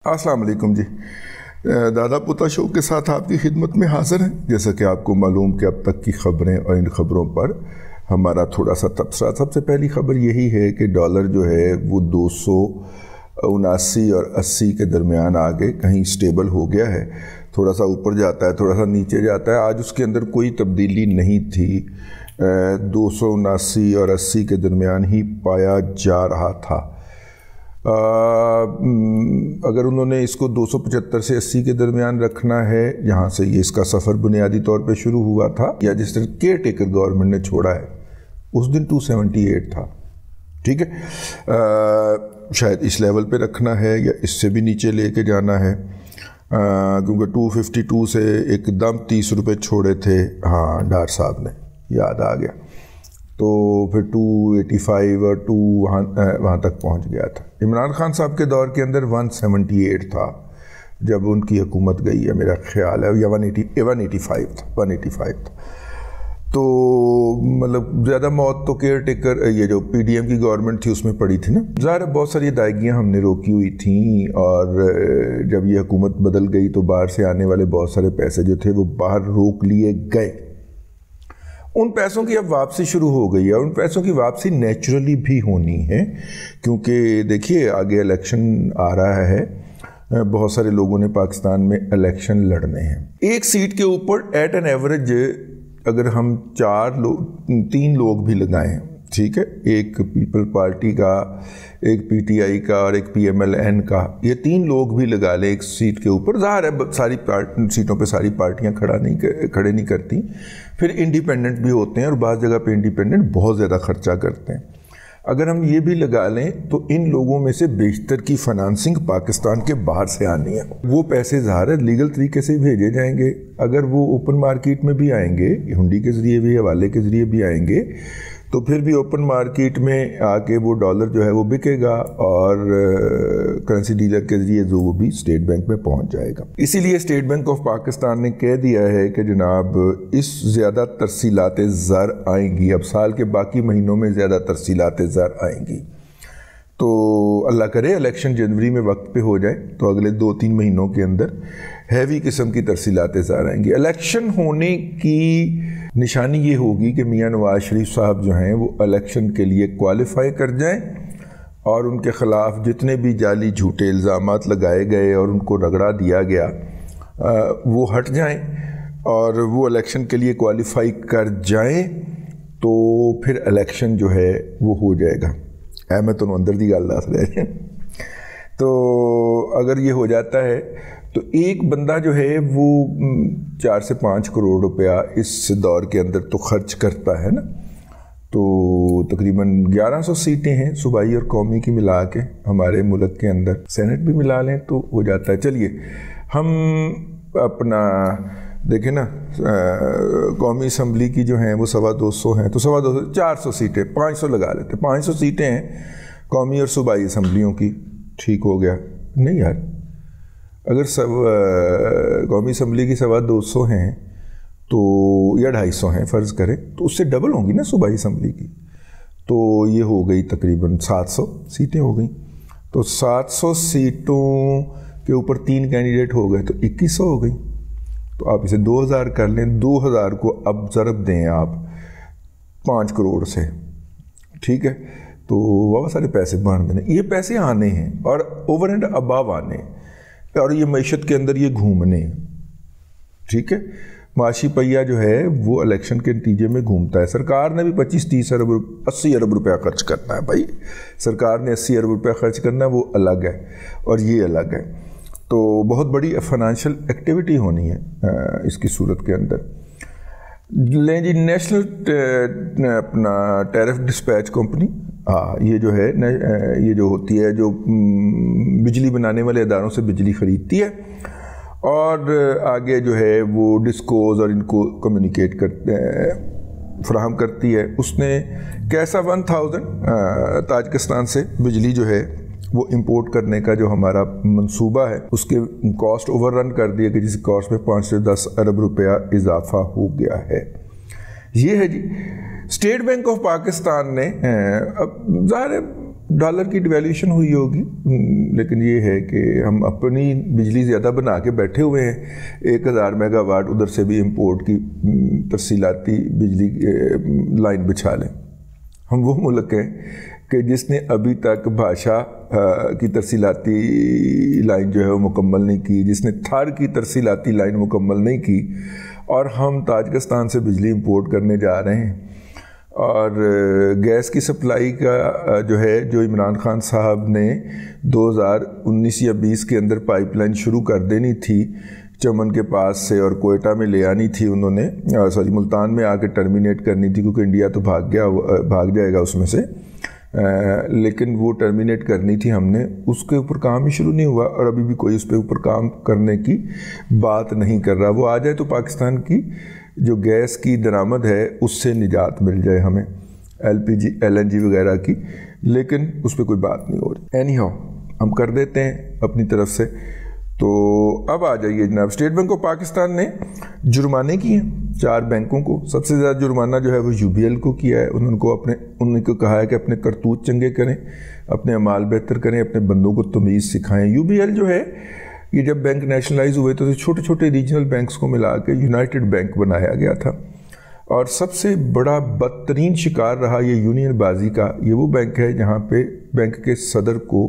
السلام علیکم جی، دادا پوتا شو کے ساتھ آپ کی خدمت میں حاضر ہیں۔ جیسا کہ آپ کو معلوم کہ اب تک کی خبریں اور ان خبروں پر ہمارا تھوڑا سا تبصرہ۔ سب سے پہلی خبر یہی ہے کہ ڈالر جو ہے وہ 279 اور 80 کے درمیان آگے کہیں سٹیبل ہو گیا ہے، تھوڑا سا اوپر جاتا ہے، تھوڑا سا نیچے جاتا ہے۔ آج اس کے اندر کوئی تبدیلی نہیں تھی، 279 اور 80 کے درمیان ہی پایا جا رہا تھا۔ اگر انہوں نے اس کو 275 سے 80 کے درمیان رکھنا ہے، جہاں سے یہ اس کا سفر بنیادی طور پہ شروع ہوا تھا، یا جس طرح کیئر ٹیکر گورنمنٹ نے چھوڑا ہے، اس دن 278 تھا، ٹھیک ہے، شاید اس لیول پہ رکھنا ہے یا اس سے بھی نیچے لے کے جانا ہے، کیونکہ 252 سے ایک دم 30 روپے چھوڑے تھے، ہاں ڈار صاحب نے، یاد آ گیا، تو پھر 285 اور 2 وہاں تک پہنچ گیا تھا۔ عمران خان صاحب کے دور کے اندر 178 تھا جب ان کی حکومت گئی ہے، میرا خیال ہے، یا 185 تھا۔ تو مطلب زیادہ موت تو کیئر ٹیکر، یہ جو پی ڈی ایم کی گورنمنٹ تھی اس میں پڑی تھی نا۔ ظاہر بہت ساری ادائیگیاں ہم نے روکی ہوئی تھیں، اور جب یہ حکومت بدل گئی تو باہر سے آنے والے بہت سارے پیسے جو تھے وہ باہر روک لیے گئے۔ ان پیسوں کی اب واپسی شروع ہو گئی ہے، اور ان پیسوں کی واپسی نیچرلی بھی ہونی ہے، کیونکہ دیکھیے آگے الیکشن آ رہا ہے، بہت سارے لوگوں نے پاکستان میں الیکشن لڑنے ہیں۔ ایک سیٹ کے اوپر ایٹ این ایوریج اگر ہم 3 لوگ بھی لگائیں، ٹھیک ہے، ایک پیپل پارٹی کا، ایک پی ٹی آئی کا اور ایک پی ایم ایل این کا، یہ 3 لوگ بھی لگا لیں ایک سیٹ کے اوپر، ظاہر ہے ساری سیٹوں پہ ساری پارٹیاں کھڑے نہیں کرتی، پھر انڈیپینڈنٹ بھی ہوتے ہیں، اور بعض جگہ پہ انڈیپینڈنٹ بہت زیادہ خرچہ کرتے ہیں۔ اگر ہم یہ بھی لگا لیں تو ان لوگوں میں سے بیشتر کی فنانسنگ پاکستان کے باہر سے آنی ہے، وہ پیسے ظاہر ہے لیگل طریقے سے بھیجے جائیں گے، اگر وہ اوپن مارکیٹ میں بھی آئیں گے، ہنڈی کے ذریعے بھی، حوالے کے ذریعے بھی آئیں گے، تو پھر بھی اوپن مارکیٹ میں آ کے وہ ڈالر جو ہے وہ بکے گا، اور کرنسی ڈیلر کے ذریعے جو وہ بھی اسٹیٹ بینک میں پہنچ جائے گا۔ اسی لیے اسٹیٹ بینک آف پاکستان نے کہہ دیا ہے کہ جناب اس زیادہ ترسیلات زر آئیں گی، اب سال کے باقی مہینوں میں زیادہ ترسیلات زر آئیں گی، تو اللہ کرے الیکشن جنوری میں وقت پہ ہو جائے تو اگلے 2-3 مہینوں کے اندر ہیوی قسم کی ترسیلات زر آئیں گی۔ الیکشن ہونے کی نشانی یہ ہوگی کہ میاں نواز شریف صاحب جو ہیں وہ الیکشن کے لیے کوالیفائی کر جائیں، اور ان کے خلاف جتنے بھی جعلی جھوٹے الزامات لگائے گئے اور ان کو رگڑا دیا گیا وہ ہٹ جائیں، اور وہ الیکشن کے لیے کوالیفائی کر جائیں، تو پھر الیکشن جو ہے وہ ہو جائے گا۔ میں تو اندر دی گل دس رہا، تو اگر یہ ہو جاتا ہے تو ایک بندہ جو ہے وہ 4 سے 5 کروڑ روپیہ اس دور کے اندر تو خرچ کرتا ہے نا، تو تقریباً 1100 سیٹیں ہیں صوبائی اور قومی کی ملا کے ہمارے ملک کے اندر، سینٹ بھی ملا لیں تو ہو جاتا ہے۔ چلیے ہم اپنا دیکھیں نا، قومی اسمبلی کی جو ہیں وہ 250 ہیں، تو 250 400 سیٹیں، 500 لگا لیتے، 500 سیٹیں ہیں قومی اور صوبائی اسمبلیوں کی، ٹھیک ہو گیا؟ نہیں یار، اگر قومی اسمبلی کی 250 ہیں تو یا 250 ہیں فرض کریں، تو اس سے ڈبل ہوں گی نا صوبائی اسمبلی کی، تو یہ ہو گئی تقریباً 700 سیٹیں ہو گئیں، تو 700 سیٹوں کے اوپر 3 کینڈیڈیٹ ہو گئے تو 2100 ہو گئی، تو آپ اسے 2000 کر لیں، 2000 کو اب ضرب دیں آپ 5 کروڑ سے، ٹھیک ہے، تو بہت سارے پیسے بڑھ دینے، یہ پیسے آنے ہیں اور اوور اینڈ اباو آنے ہیں، اور یہ معیشت کے اندر یہ گھومنے ہیں، ٹھیک ہے۔ معاشی پہیہ جو ہے وہ الیکشن کے نتیجے میں گھومتا ہے۔ سرکار نے بھی 25-30 ارب 80 ارب روپیہ خرچ کرنا ہے، بھائی سرکار نے 80 ارب روپیہ خرچ کرنا ہے، وہ الگ ہے اور یہ الگ ہے، تو بہت بڑی فائنینشیل ایکٹیویٹی ہونی ہے اس کی صورت کے اندر۔ لیں جی، نیشنل اپنا ٹیرف ڈسپیچ کمپنی، یہ جو ہے یہ جو ہوتی ہے جو بجلی بنانے والے اداروں سے بجلی خریدتی ہے، اور آگے جو ہے وہ ڈسکوز اور ان کو کمیونیکیٹ کرتے فراہم کرتی ہے، اس نے کیسا 1000 تاجکستان سے بجلی جو ہے وہ امپورٹ کرنے کا جو ہمارا منصوبہ ہے، اس کے کاسٹ اوور رن کر دیا کہ جس کاسٹ میں 5 سے 10 ارب روپیہ اضافہ ہو گیا ہے۔ یہ ہے جی اسٹیٹ بینک آف پاکستان نے، اب ظاہر ہے ڈالر کی ڈیویلیوشن ہوئی ہوگی، لیکن یہ ہے کہ ہم اپنی بجلی زیادہ بنا کے بیٹھے ہوئے ہیں، 1000 میگا واٹ ادھر سے بھی امپورٹ کی ترسیلاتی بجلی لائن بچھا لیں۔ ہم وہ ملک ہیں کہ جس نے ابھی تک بھاشا کی ترسیلاتی لائن جو ہے وہ مکمل نہیں کی، جس نے تھار کی ترسیلاتی لائن مکمل نہیں کی، اور ہم تاجکستان سے بجلی امپورٹ کرنے جا رہے ہیں۔ اور گیس کی سپلائی کا جو ہے، جو عمران خان صاحب نے 2019 یا 20 کے اندر پائپ لائن شروع کر دینی تھی چمن کے پاس سے اور کوئٹہ میں لے آنی تھی انہوں نے، ملتان میں آ کے ٹرمینیٹ کرنی تھی، کیونکہ انڈیا تو بھاگ جائے گا اس میں سے، لیکن وہ ٹرمینیٹ کرنی تھی ہم نے، اس کے اوپر کام ہی شروع نہیں ہوا، اور ابھی بھی کوئی اس پہ اوپر کام کرنے کی بات نہیں کر رہا۔ وہ آ جائے تو پاکستان کی جو گیس کی درآمد ہے اس سے نجات مل جائے ہمیں، LNG وغیرہ کی، لیکن اس پہ کوئی بات نہیں ہو رہی۔ اینی ہاؤ ہم کر دیتے ہیں اپنی طرف سے۔ تو اب آ جائیے جناب، اسٹیٹ بینک آف پاکستان نے جرمانے کیے ہیں 4 بینکوں کو۔ سب سے زیادہ جرمانہ جو ہے وہ UBL کو کیا ہے۔ انہوں کو کہا ہے کہ اپنے کرتوت چنگے کریں، اپنے اعمال بہتر کریں، اپنے بندوں کو تمیز سکھائیں۔ UBL جو ہے یہ جب بینک نیشنلائز ہوئے تو چھوٹے چھوٹے ریجنل بینکس کو ملا کے یونائٹڈ بینک بنایا گیا تھا، اور سب سے بڑا بدترین شکار رہا یہ یونین بازی کا۔ یہ وہ بینک ہے جہاں پہ بینک کے صدر کو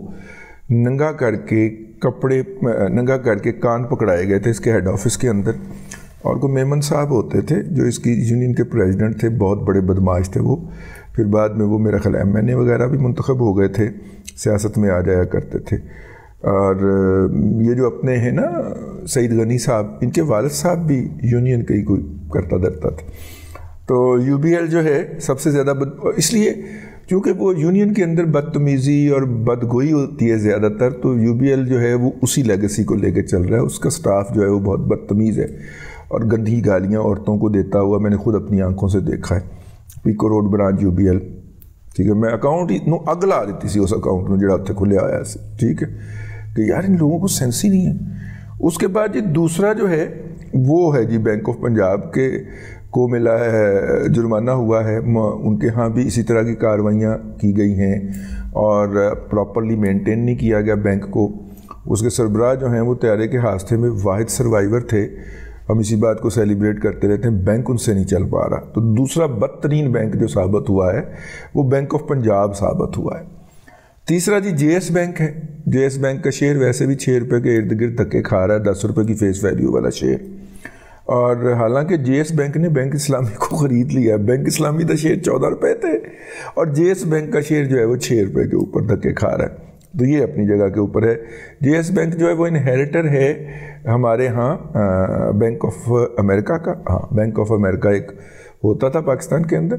ننگا کر کے کان پکڑائے گئے تھے اس کے ہیڈ آفس کے اندر، اور کوئی میمن صاحب ہوتے تھے جو اس کی یونین کے پریزیڈنٹ تھے، بہت بڑے بدماش تھے وہ۔ پھر بعد میں وہ میرا خیال MNA وغیرہ بھی منتخب ہو گئے تھے، سیاست میں آ جایا کرتے تھے۔ اور یہ جو اپنے ہیں نا سعید غنی صاحب، ان کے والد صاحب بھی یونین کا ہی کوئی کرتا درتا تھا۔ تو UBL جو ہے سب سے زیادہ اس لیے کیونکہ وہ یونین کے اندر بدتمیزی اور بدگوئی ہوتی ہے زیادہ تر، تو UBL جو ہے وہ اسی لیگیسی کو لے کے چل رہا ہے۔ اس کا سٹاف جو ہے وہ بہت بدتمیز ہے اور گندی گالیاں عورتوں کو دیتا ہوا میں نے خود اپنی آنکھوں سے دیکھا ہے۔ پیکو روڈ برانچ UBL، ٹھیک ہے، میں اکاؤنٹ اگل آ دیتی سی اس اکاؤنٹ میں جڑا اتنے کھلے آیا سی، ٹھیک ہے، کہ یار ان لوگوں کو سینس ہی نہیں ہے۔ اس کے بعد یہ دوسرا جو ہے وہ ہے جی بینک آف پنجاب کے کو ملا ہے، جرمانہ ہوا ہے، ان کے ہاں بھی اسی طرح کی کارروائیاں کی گئی ہیں اور پراپرلی مینٹین نہیں کیا گیا بینک کو۔ اس کے سربراہ جو ہیں وہ طیارے کے حادثے میں واحد سروائیور تھے، ہم اسی بات کو سیلیبریٹ کرتے رہتے ہیں، بینک ان سے نہیں چل پا رہا۔ تو دوسرا بدترین بینک جو ثابت ہوا ہے وہ بینک آف پنجاب ثابت ہوا ہے۔ تیسرا جی JS بینک ہے۔ JS بینک کا شیئر ویسے بھی 6 روپے کے ارد گرد دھکے کھا رہا ہے، 10 روپے کی فیس ویلیو والا شیئر، اور حالانکہ JS بینک نے بینک اسلامی کو خرید لیا۔ بینک اسلامی کا شیئر 14 روپے تھے اور JS بینک کا شیئر جو ہے وہ 6 روپے کے اوپر دھکے کھا رہا ہے، تو یہ اپنی جگہ کے اوپر ہے۔ JS بینک جو ہے وہ انہیریٹر ہے ہمارے ہاں بینک آف امریکہ کا۔ ہاں، بینک آف امریکہ ایک ہوتا تھا پاکستان کے اندر،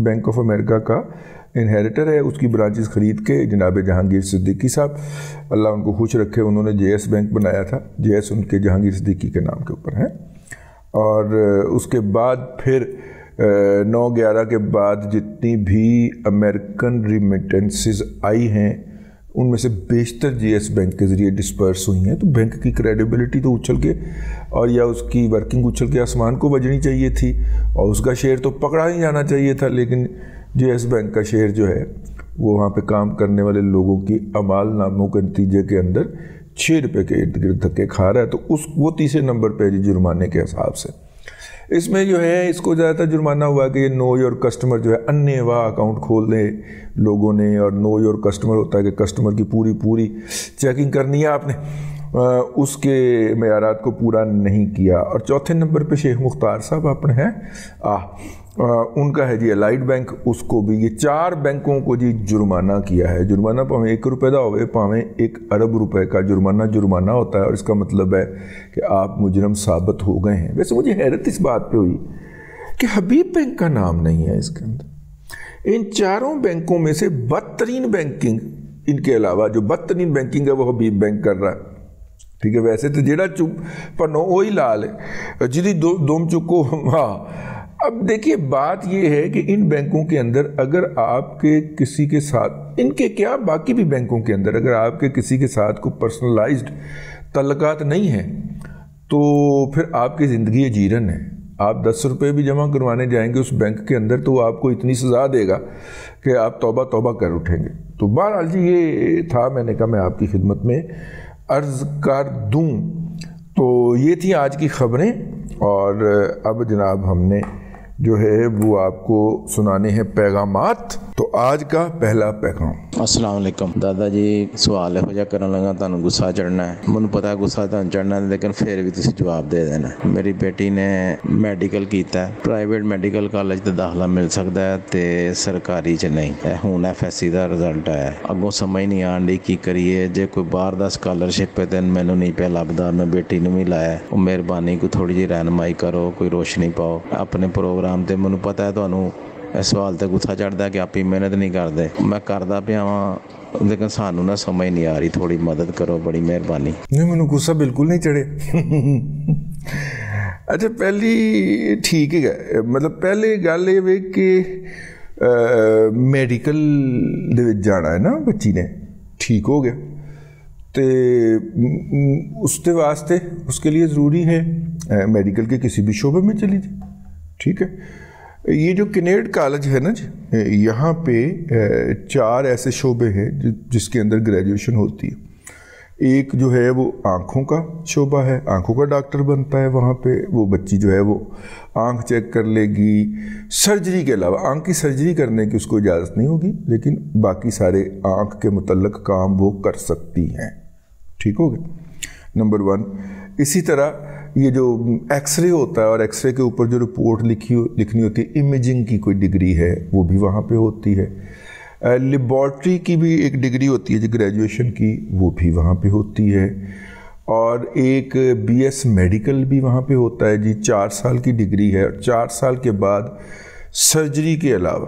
بینک آف امریکہ کا انہیریٹر ہے، اس کی برانچز خرید کے جناب جہانگیر صدیقی صاحب، اللہ ان کو خوش رکھے، انہوں نے JS بینک بنایا تھا۔ JS ان کے جہانگیر صدیقی کے نام کے اوپر ہے۔ اور اس کے بعد پھر 9/11 کے بعد جتنی بھی امریکن ریمیٹنسز آئی ہیں ان میں سے بیشتر JS بینک کے ذریعے ڈسپرس ہوئی ہیں، تو بینک کی کریڈیبلٹی تو اچھل کے اور یا اس کی ورکنگ اچھل کے آسمان کو بجنی چاہیے تھی، اور اس کا شیئر تو پکڑا ہی جانا چاہیے تھا، لیکن JS بینک کا شیئر جو ہے وہ وہاں پہ کام کرنے والے لوگوں کی اعمال ناموں کے نتیجے کے اندر 6 روپے کے ارد گرد دھکے کھا رہا ہے، تو وہ تیسرے نمبر پہ جی جرمانے کے حساب سے۔ اس میں جو ہے اس کو زیادہ تر جرمانہ ہوا کہ یہ نو یور کسٹمر جو ہے انّے واہ اکاؤنٹ کھول دے لوگوں نے، اور نو یور کسٹمر ہوتا ہے کہ کسٹمر کی پوری چیکنگ کرنی ہے آپ نے، اس کے معیارات کو پورا نہیں کیا۔ اور چوتھے نمبر پہ شیخ مختار صاحب اپنے ہیں، ان کا ہے جی الائیڈ بینک، اس کو بھی یہ 4 بینکوں کو جی جرمانہ کیا ہے۔ جرمانہ پاویں 1 روپے دا ہوئے پاویں 1 ارب روپے کا جرمانہ ہوتا ہے، اور اس کا مطلب ہے کہ آپ مجرم ثابت ہو گئے ہیں۔ ویسے مجھے حیرت اس بات پہ ہوئی کہ حبیب بینک کا نام نہیں ہے اس کے اندر۔ ان 4 بینکوں میں سے بدترین بینکنگ ان کے علاوہ جو بدترین بینکنگ ہے وہ حبیب بینک کر رہا ہے، ٹھیک ہے۔ ویسے تو جیڑا چپ پنو وہی لال ہے، جدی دوم چکو۔ ہاں، اب دیکھیے بات یہ ہے کہ ان بینکوں کے اندر اگر آپ کے کسی کے ساتھ، ان کے کیا باقی بھی بینکوں کے اندر اگر آپ کے کسی کے ساتھ کوئی پرسنلائزڈ تعلقات نہیں ہیں تو پھر آپ کی زندگی اجیرن ہے، آپ 10 روپے بھی جمع کروانے جائیں گے اس بینک کے اندر تو وہ آپ کو اتنی سزا دے گا کہ آپ توبہ توبہ کر اٹھیں گے. تو بہرحال جی یہ تھا, میں نے کہا میں آپ کی خدمت میں عرض کر دوں. تو یہ تھی آج کی خبریں, اور اب جناب ہم نے جو ہے وہ آپ کو سنانے ہیں پیغامات. تو آج کا پہلا پیغام. السلام علیکم دادا جی, سوال ہو جا کرن لگا تانوں غصہ چڑھنا ہے, مجھے پتا ہے غصہ تانوں چڑھنا ہے, لیکن پھر بھی تسی جواب دے دینا. میری بیٹی نے میڈیکل کیتا ہے, پرائیویٹ میڈیکل کالج تے داخلہ مل سکتا ہے تے سرکاری چ نہیں. ہن FSC دا رزلٹ آیا, اگوں سمجھ نہیں آن ڈی کی کریے. جے کوئی باہر دا اسکالرشپ ہے تے مینوں نہیں پہ لبدا, میں بیٹی نوں بھی لایا. او مہربانی کو تھوڑی جی رہنمائی کرو, کوئی روشنی پاؤ اپنے پروگرام تے. مینوں پتا ہے تانوں اس سوال تے غصہ چڑھدا ہے کہ آپ ہی محنت نہیں کرتے, میں کردا پیا واں لیکن سانوں نہ سمجھ نہیں آ رہی, تھوڑی مدد کرو, بڑی مہربانی. نہیں مینوں غصہ بالکل نہیں چڑھے. اچھا پہلی ٹھیک ہے, مطلب پہلے گل یہ کہ میڈیکل دے وچ جانا ہے نا بچی نے, ٹھیک ہو گیا تے اس کے واسطے اس کے لیے ضروری ہے میڈیکل کے کسی بھی شعبے میں چلی جائے. ٹھیک ہے, یہ جو کنیڈ کالج ہے نا جی, یہاں پہ 4 ایسے شعبے ہیں جس کے اندر گریجویشن ہوتی ہے. ایک جو ہے وہ آنکھوں کا شعبہ ہے, آنکھوں کا ڈاکٹر بنتا ہے وہاں پہ. وہ بچی جو ہے وہ آنکھ چیک کر لے گی, سرجری کے علاوہ آنکھ کی سرجری کرنے کی اس کو اجازت نہیں ہوگی, لیکن باقی سارے آنکھ کے متعلق کام وہ کر سکتی ہیں. ٹھیک ہو گیا, نمبر 1. اسی طرح یہ جو ایکس رے ہوتا ہے اور ایکس رے کے اوپر جو رپورٹ لکھنی ہوتی ہے, امیجنگ کی کوئی ڈگری ہے وہ بھی وہاں پہ ہوتی ہے. لیبارٹری کی بھی ایک ڈگری ہوتی ہے جو گریجویشن کی, وہ بھی وہاں پہ ہوتی ہے. اور ایک BS میڈیکل بھی وہاں پہ ہوتا ہے جی, 4 سال کی ڈگری ہے, اور 4 سال کے بعد سرجری کے علاوہ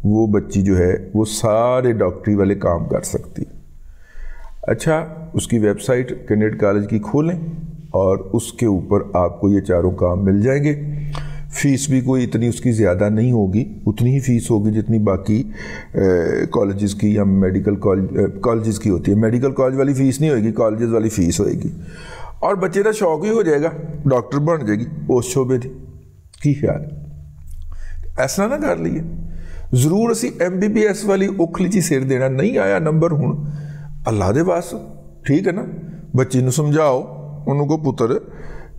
وہ بچی جو ہے وہ سارے ڈاکٹری والے کام کر سکتی. اچھا, اس کی ویب سائٹ کنیڈ کالج کی کھولیں اور اس کے اوپر آپ کو یہ 4 کام مل جائیں گے. فیس بھی کوئی اتنی اس کی زیادہ نہیں ہوگی, اتنی ہی فیس ہوگی جتنی باقی کالجز کی یا میڈیکل کالجز کی ہوتی ہے. میڈیکل کالج والی فیس نہیں ہوئے گی, کالجز والی فیس ہوئے گی. اور بچے کا شوق ہی ہو جائے گا, ڈاکٹر بن جائے گی اس شعبے دی. کی خیال ایسا نہ کر لیے, ضرور اسی MBBS والی اوکھلی جی سر دینا, نہیں آیا نمبر ہوں اللہ دے باس. ٹھیک ہے نا, بچی نو سمجھاؤ انہوں کو پتر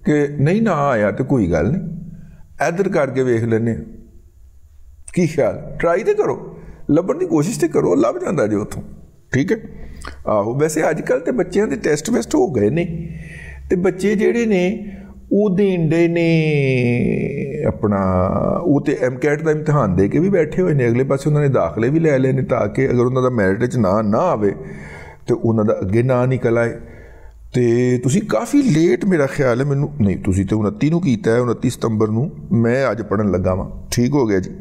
کہ نہیں نہ آیا تو کوئی گل نہیں, ادھر کر کے ویکھ لینے. کی خیال, ٹرائی تے کرو, لبن دی کوشش تے کرو, لب جاندہ جو اتوں. ٹھیک ہے, آہو ویسے اج کل تے بچیاں دے ٹیسٹ ویسٹ ہو گئے نے, تے بچے جہے نے وہ دین دے نے اپنا وہ تے MCAT دا امتحان دے کے بھی بیٹھے ہوئے نے, اگلے پاسے انہوں نے داخلے بھی لے لے نے تاکہ اگر انہوں دا میرٹ چ نہ آوے تو انہوں دا اگے نہ نکل آئے. تے تسی کافی لیٹ میرا خیال ہے مینوں, نہیں تسی تے 29 نو کیتا ہے, 29 ستمبر نو میں اج پڑھن لگا واں. ٹھیک ہو گیا جی.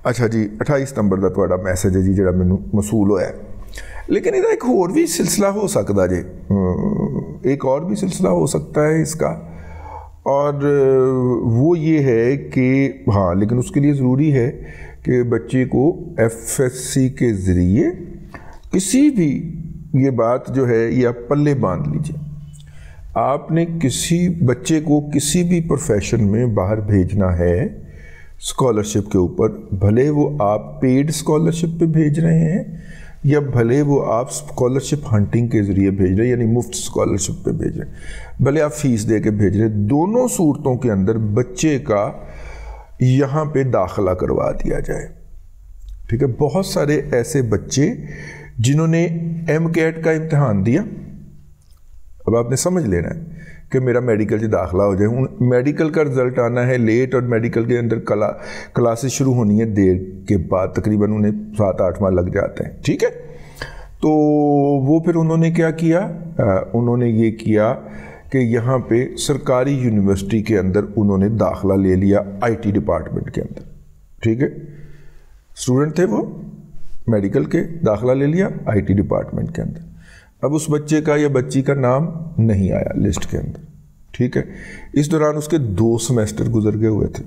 اچھا جی 28 ستمبر دا تہاڈا میسج ہے جی جڑا مینوں موصول ہویا ہے, لیکن یہ ایک اور بھی سلسلہ ہو سکتا جی, ایک اور بھی سلسلہ ہو سکتا ہے اس کا, اور وہ یہ ہے کہ ہاں لیکن اس کے لیے ضروری ہے کہ بچے کو FSC کے ذریعے کسی بھی, یہ بات جو ہے یہ آپ پلے باندھ لیجئے, آپ نے کسی بچے کو کسی بھی پروفیشن میں باہر بھیجنا ہے اسکالرشپ کے اوپر, بھلے وہ آپ پیڈ اسکالرشپ پہ بھیج رہے ہیں یا بھلے وہ آپ اسکالرشپ ہنٹنگ کے ذریعے بھیج رہے ہیں, یعنی مفت اسکالرشپ پہ بھیج رہے ہیں, بھلے آپ فیس دے کے بھیج رہے ہیں, دونوں صورتوں کے اندر بچے کا یہاں پہ داخلہ کروا دیا جائے. ٹھیک ہے, بہت سارے ایسے بچے جنہوں نے MCAT کا امتحان دیا, اب آپ نے سمجھ لینا ہے کہ میرا میڈیکل سے داخلہ ہو جائے. میڈیکل کا رزلٹ آنا ہے لیٹ, اور میڈیکل کے اندر کلاسز شروع ہونی ہے دیر کے بعد, تقریباً انہیں 7-8 ماہ لگ جاتے ہیں. ٹھیک ہے, تو وہ پھر انہوں نے کیا کیا, انہوں نے یہ کیا کہ یہاں پہ سرکاری یونیورسٹی کے اندر انہوں نے داخلہ لے لیا IT ڈپارٹمنٹ کے اندر. ٹھیک ہے, اسٹوڈنٹ تھے وہ, میڈیکل کے داخلہ لے لیا IT ڈپارٹمنٹ کے اندر. اب اس بچے کا یا بچی کا نام نہیں آیا لسٹ کے اندر. ٹھیک ہے, اس دوران اس کے 2 سیمیسٹر گزر گئے ہوئے تھے.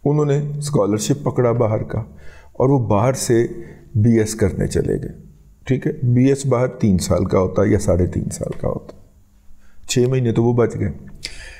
انہوں نے اسکالرشپ پکڑا باہر کا, اور وہ باہر سے BS کرنے چلے گئے. ٹھیک ہے, BS باہر 3 سال کا ہوتا ہے یا 3.5 سال کا ہوتا ہے, 6 مہینے تو وہ بچ گئے.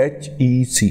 HEC